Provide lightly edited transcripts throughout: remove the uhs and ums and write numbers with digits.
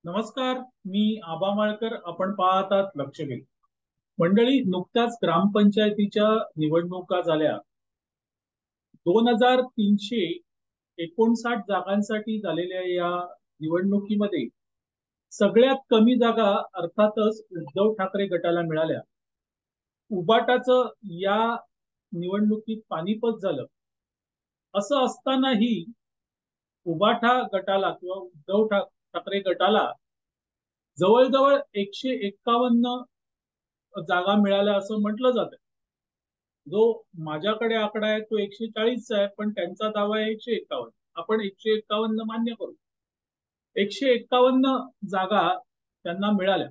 नमस्कार. मी आबा माळकर. आपण पाहतात लक्ष वेध. मंडळी, नुकत्याच ग्रामपंचायतीच्या निवडणुका झाल्या. 2359 जागांसाठी झालेल्या या निवडणुकीमध्ये सगळ्यात कमी जागा अर्थातच उद्धव ठाकरे गटाला मिळाल्या. उबाटाचं या निवडणुकीत पानिपत झालं. असं असतानाही उबाठा गटाला किंवा ठाकरे गटाला जवळजवळ 151 जागा मिळाल्या असं म्हटलं जातं. जो माझ्याकडे आकडा आहे तो 140 आहे, पण त्यांचा दावा आहे 151. आपण 151 मान्य करू. 151 जागा त्यांना मिळाल्या.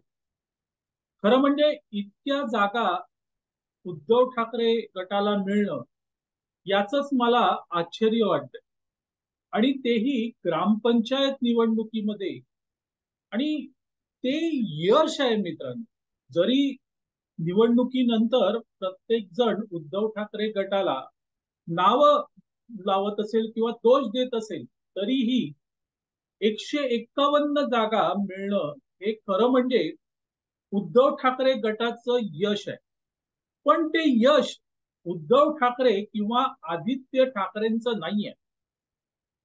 खरं म्हणजे इतक्या जागा उद्धव ठाकरे गटाला मिळणं याचंच मला आश्चर्य वाटतं. आणि तेही ग्रामपंचायत निवडणुकीमध्ये. आणि ते यश आहे मित्रांनो. जरी निवडणुकीनंतर प्रत्येक जण उद्धव ठाकरे गटाला नाव लावत असेल किंवा दोष देत असेल, तरीही 151 जागा मिळणं हे खरं म्हणजे उद्धव ठाकरे गटाचं यश आहे. पण ते यश उद्धव ठाकरे किंवा आदित्य ठाकरेंचं नाहीये.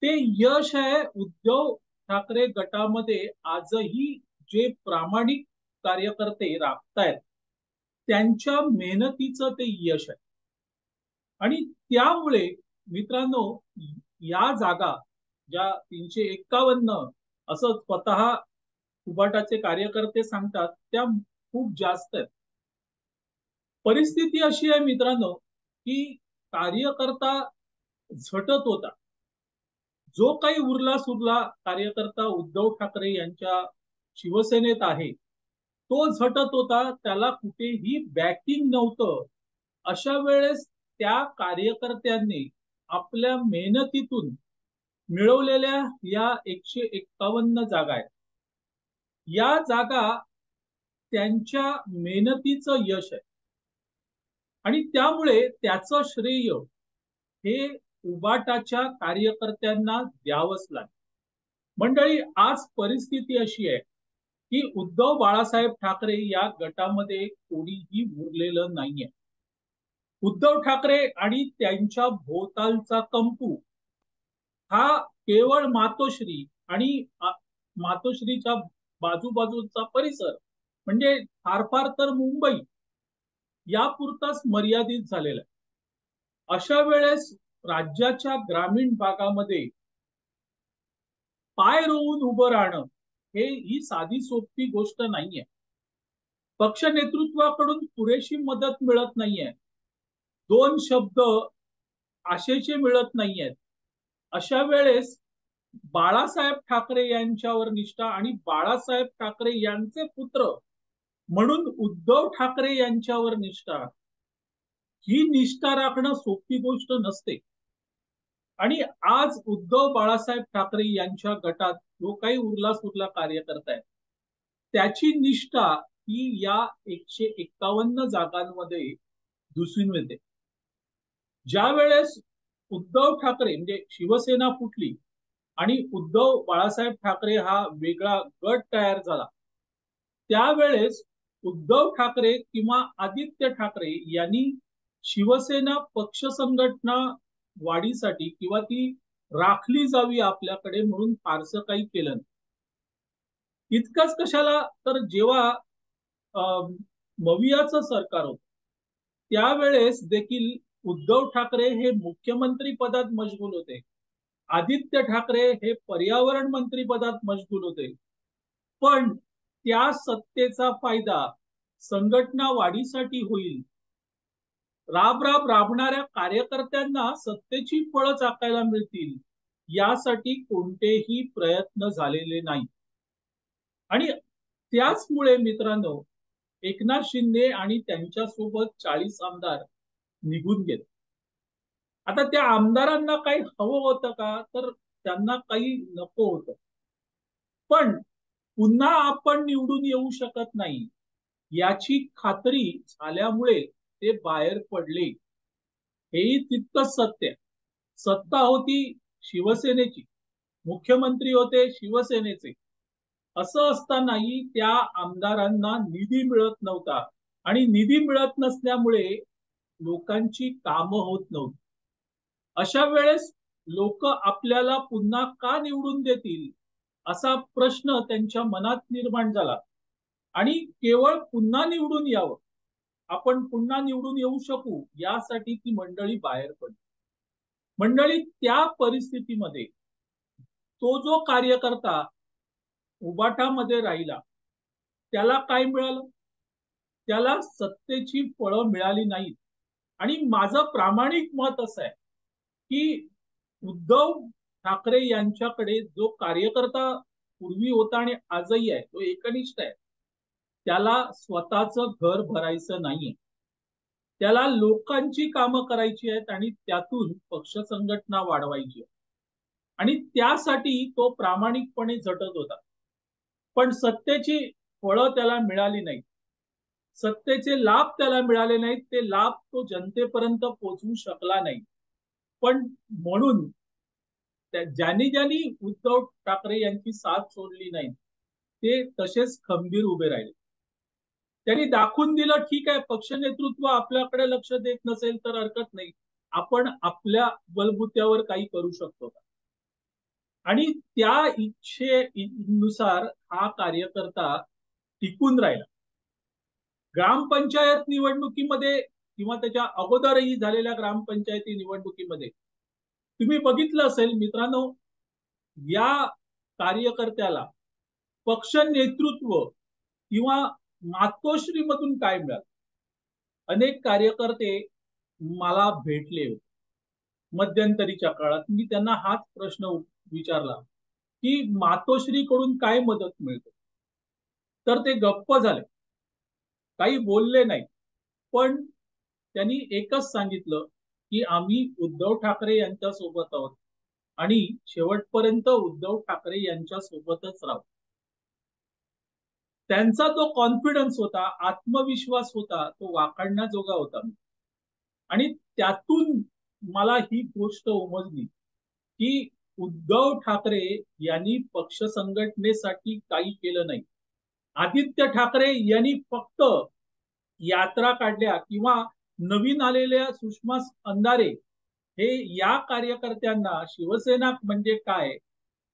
ते यश आहे उद्धव ठाकरे गटामध्ये आजही जे प्रामाणिक कार्यकर्ते राबतायत त्यांच्या मेहनतीचं ते यश आहे. आणि त्यामुळे मित्रांनो, या जागा ज्या 351 असं स्वतः उबाटाचे कार्यकर्ते सांगतात, त्या खूप जास्त आहेत. परिस्थिती अशी आहे मित्रांनो, की कार्यकर्ता झटत होता. जो काही उरला सुरला कार्यकर्ता उद्धव ठाकरे यांच्या शिवसेनेत आहे, तो झटत होता. त्याला कुठेही बॅकिंग नव्हतं. अशा वेळेस त्या कार्यकर्त्यांनी आपल्या मेहनतीतून मिळवलेल्या या 151 जागा आहेत. या जागा त्यांच्या मेहनतीचं यश आहे. आणि त्यामुळे त्याचं श्रेय हे उबाटाच्या कार्यकर्त्यांना द्यावंच लागेल. मंडळी, आज परिस्थिती अशी आहे की उद्धव बाळासाहेब ठाकरे या गटामध्ये कोणीही उरलेलं नाहीये. उद्धव ठाकरे आणि त्यांच्या भोवतालचा कंपू हा केवळ मातोश्री आणि मातोश्रीच्या बाजूबाजूचा परिसर, म्हणजे फार फार तर मुंबई यापुरताच मर्यादित झालेला आहे. अशा वेळेस राज्याच्या ग्रामीण भागामध्ये पाय रोवून उभं राहणं ही साधी सोपी गोष्ट नाहीये. पक्ष नेतृत्वाकडून पुरेशी मदत मिळत नाहीये. दोन शब्द आशेचे मिळत नाहीयेत. अशा वेळेस बाळासाहेब ठाकरे यांच्यावर निष्ठा आणि बाळासाहेब ठाकरे यांचे पुत्र म्हणून उद्धव ठाकरे यांच्यावर निष्ठा, ही निष्ठा राखणं सोपी गोष्ट नसते. आणि आज उद्धव बाळासाहेब ठाकरे यांच्या गटात जो काही उरला सुरला कार्यकर्ता आहे, त्याची निष्ठा ही या 151 जागांमध्ये दिसून येते. ज्या वेळेस उद्धव ठाकरे म्हणजे शिवसेना फुटली आणि उद्धव बाळासाहेब ठाकरे हा वेगळा गट तयार झाला, त्यावेळेस उद्धव ठाकरे किंवा आदित्य ठाकरे यांनी शिवसेना पक्ष संघटना वाढीसाठी किंवा ती राखली जावी आपल्याकडे म्हणून फारसं काही केलं नाही. इतकंच कशाला, तर जेव्हा मवियाचं सरकार होतं त्यावेळेस देखील उद्धव ठाकरे हे मुख्यमंत्री पदात मशगूल होते. आदित्य ठाकरे हे पर्यावरण मंत्री पदात मशगूल होते. पण त्या सत्तेचा फायदा संघटना वाढीसाठी होईल, राब राब राबणाऱ्या कार्यकर्त्यांना सत्तेची फळं चाकायला मिळतील, यासाठी कोणतेही प्रयत्न झालेले नाही. आणि त्याचमुळे मित्रांनो, एकनाथ शिंदे आणि त्यांच्यासोबत 40 आमदार निघून गेले. आता त्या आमदारांना काही हवं होतं का, तर त्यांना काही नको होतं. पण पुन्हा आपण निवडून येऊ शकत नाही याची खात्री झाल्यामुळे ते बाहेर पडले. हेही तितकंच सत्य आहे. सत्ता होती शिवसेनेची, मुख्यमंत्री होते शिवसेनेचे, असं असतानाही त्या आमदारांना निधी मिळत नव्हता आणि निधी मिळत नसल्यामुळे लोकांची कामं होत नव्हती. अशा वेळेस लोक आपल्याला पुन्हा का निवडून देतील असा प्रश्न त्यांच्या मनात निर्माण झाला. आणि केवळ पुन्हा निवडून यावं, आपण पुन्हा निवडून येऊ शकू यासाठी ती मंडळी बाहेर पडली. मंडळी त्या परिस्थितीमध्ये तो जो कार्यकर्ता उबाटामध्ये राहिला त्याला काय मिळालं? त्याला सत्तेची फळं मिळाली नाहीत. आणि माझं प्रामाणिक मत असं आहे की उद्धव ठाकरे यांच्याकडे जो कार्यकर्ता पूर्वी होता आणि आजही आहे तो एकनिष्ठ आहे. त्याला स्वतःचं घर भरायचं नाहीये. त्याला लोकांची कामं करायची आहेत आणि त्यातून पक्ष संघटना वाढवायची आहे. आणि त्यासाठी तो प्रामाणिकपणे झटत होता. पण सत्तेची फळं त्याला मिळाली नाहीत. सत्तेचे लाभ त्याला मिळाले नाहीत. ते लाभ तो जनतेपर्यंत पोहोचवू शकला नाही. पण म्हणून ज्यांनी ज्यांनी उद्धव ठाकरे यांची साथ सोडली नाही ते तसेच खंबीर उभे राहिले. त्यांनी दाखवून दिलं, ठीक आहे, पक्ष नेतृत्व आपल्याकडे लक्ष देत नसेल तर हरकत नाही, आपण आपल्या बलबुत्यावर काही करू शकतो का. आणि त्या इच्छेनुसार हा कार्यकर्ता टिकून राहिला. ग्रामपंचायत निवडणुकीमध्ये किंवा त्याच्या अगोदरही झालेल्या ग्रामपंचायती निवडणुकीमध्ये तुम्ही बघितलं असेल मित्रांनो, या कार्यकर्त्याला पक्ष नेतृत्व किंवा मातोश्रीमधून काय मिळालं. अनेक कार्यकर्ते मला भेटले होते मध्यंतरीच्या काळात. मी त्यांना हाच प्रश्न विचारला की मातोश्रीकडून काय मदत मिळते. तर ते गप्प झाले, काही बोलले नाही. पण त्यांनी एकच सांगितलं की आम्ही उद्धव ठाकरे यांच्या सोबत आहोत आणि शेवटपर्यंत उद्धव ठाकरे यांच्या सोबतच राहू. त्यांचा जो कॉन्फिडन्स होता, आत्मविश्वास होता, तो वाखाणण्याजोगा होता. आणि त्यातून मला ही गोष्ट उमजली की उद्धव ठाकरे यांनी पक्ष संघटनेसाठी काही केलं नाही. आदित्य ठाकरे यांनी फक्त यात्रा काढल्या किंवा नवीन आलेल्या सुषमा अंधारे हे या कार्यकर्त्यांना शिवसेना म्हणजे काय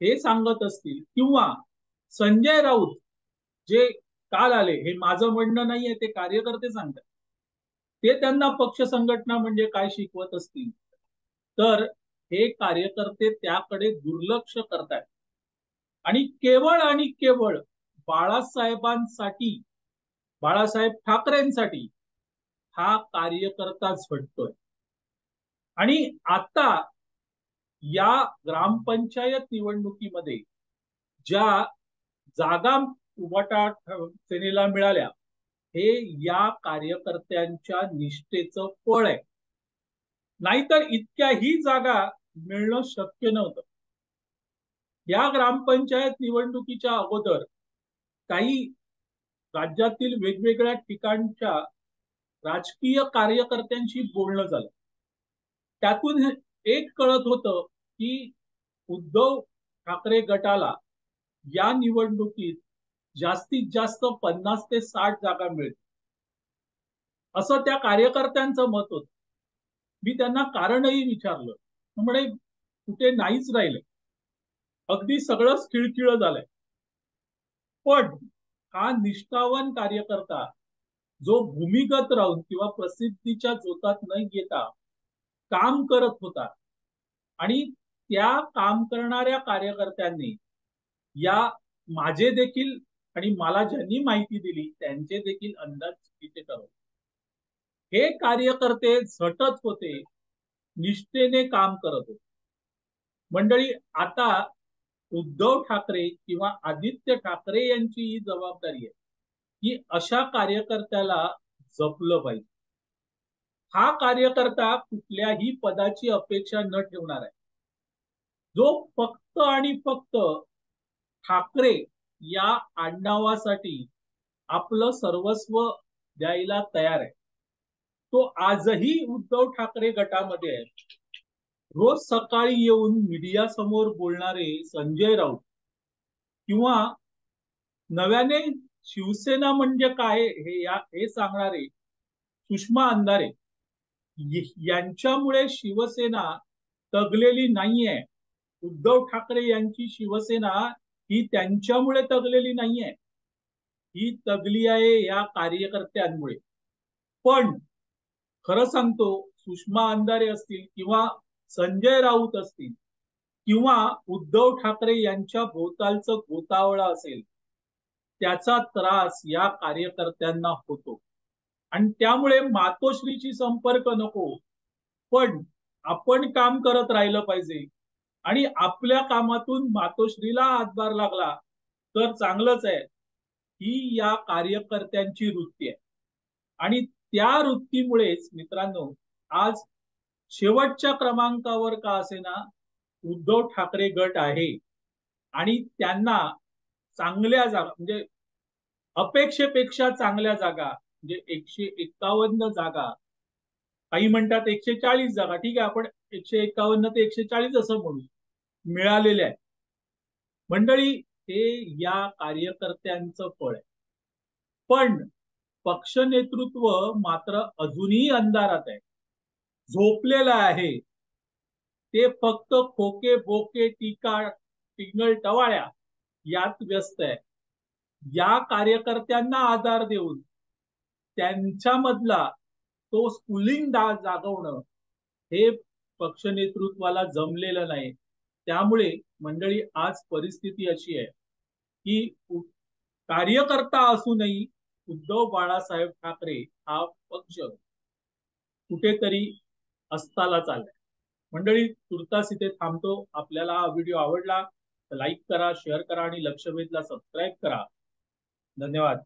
हे सांगत असतील, किंवा संजय राऊत जे काल आले, हे माझं म्हणणं नाहीये, ते कार्यकर्ते सांगतात, ते त्यांना पक्ष संघटना म्हणजे काय शिकवत असतील, तर हे कार्यकर्ते त्याकडे दुर्लक्ष करतात आणि केवळ बाळासाहेबांसाठी, बाळासाहेब ठाकरेंसाठी हा कार्यकर्ता झटतोय. आणि आता या ग्रामपंचायत निवडणुकीमध्ये ज्या जागा उबाटा सेनेला मिळाल्या हे या कार्यकर्त्यांच्या निष्ठेचं फळ आहे. नाहीतर इतक्याही जागा मिळणं शक्य नव्हतं. या ग्रामपंचायत निवडणुकीच्या अगोदर काही राज्यातील वेगवेगळ्या ठिकाणच्या राजकीय कार्यकर्त्यांशी बोलणं झालं. त्यातून एक कळत होतं की उद्धव ठाकरे गटाला या निवडणुकीत जास्तीत जास्त 50 ते 60 जागा मिळतील असं त्या कार्यकर्त्यांचं मत होतं. मी त्यांना कारणही विचारलं, म्हणे कुठे नाहीच राहिले, अगदी सगळंच खिळखिळं झालंय. पण हा निष्ठावान कार्यकर्ता जो भूमिगत राहून किंवा प्रसिद्धीच्या जोतात न येता काम करत होता आणि त्या काम करणाऱ्या कार्यकर्त्यांनी या माझे देखील आणि मला ज्यांनी माहिती दिली त्यांचे देखील अंदाज चुकीचे ठरवले. हे कार्यकर्ते झटत होते, निष्ठेने काम करत होते. मंडळी, आता उद्धव ठाकरे किंवा आदित्य ठाकरे यांची ही जबाबदारी आहे की अशा कार्यकर्त्याला जपलं पाहिजे. हा कार्यकर्ता कुठल्याही पदाची अपेक्षा न ठेवणार आहे, जो फक्त आणि फक्त ठाकरे या आडनावासाठी आपलं सर्वस्व द्यायला तयार आहे. तो आजही उद्धव ठाकरे गटामध्ये आहे. रोज सकाळी येऊन मीडिया समोर बोलणारे संजय राऊत किंवा नव्याने शिवसेना म्हणजे काय हे सांगणारे सुषमा अंधारे यांच्यामुळे शिवसेना तगलेली नाहीये. उद्धव ठाकरे यांची शिवसेना ही त्यांच्यामुळे तगलेली नाहीये, ही तगली आहे या कार्यकर्त्यांमुळे. पण खरं सांगतो, सुषमा अंधारे असतील किंवा संजय राऊत असतील किंवा उद्धव ठाकरे यांच्या भोवतालचं गोतावळा असेल, त्याचा त्रास या कार्यकर्त्यांना होतो. आणि त्यामुळे मातोश्रीची संपर्क नको, पण आपण काम करत राहिलं पाहिजे. आणि आपल्या कामातून मातोश्रीला हातभार लागला तर चांगलंच आहे. ही या कार्यकर्त्यांची वृत्ती आहे. आणि त्या वृत्तीमुळेच मित्रांनो, आज शेवटच्या क्रमांकावर का असेना उद्धव ठाकरे गट आहे. आणि त्यांना चांगल्या जागा, म्हणजे अपेक्षेपेक्षा चांगल्या जागा, म्हणजे 151 जागा, काही म्हणतात 140 जागा, ठीक आहे आपण 151 ते 140 असं म्हणू, मिळालेल्या आहे. मंडळी, हे या कार्यकर्त्यांचं फळ आहे. पण पक्ष नेतृत्व मात्र अजूनही अंधारात आहे, झोपलेलं आहे. ते फक्त खोके बोके टीका टिंगल टवाळ्या यात व्यस्त आहे. या कार्यकर्त्यांना आधार देऊन त्यांच्यामधला तो स्फुल्लिंग जागवणं हे पक्ष नेतृत्वाला जमलेलं नाही. त्यामुळे मंडळी, आज परिस्थिती अशी आहे की कार्यकर्ता असूनही उद्धव बाळासाहेब ठाकरे हा पक्ष कुठेतरी अस्ताला चाललाय. मंडळी, तुर्तास इथे थांबतो. आपल्याला हा व्हिडिओ आवडला तर लाईक करा, शेअर करा आणि लक्षवेधला सबस्क्राईब करा. धन्यवाद.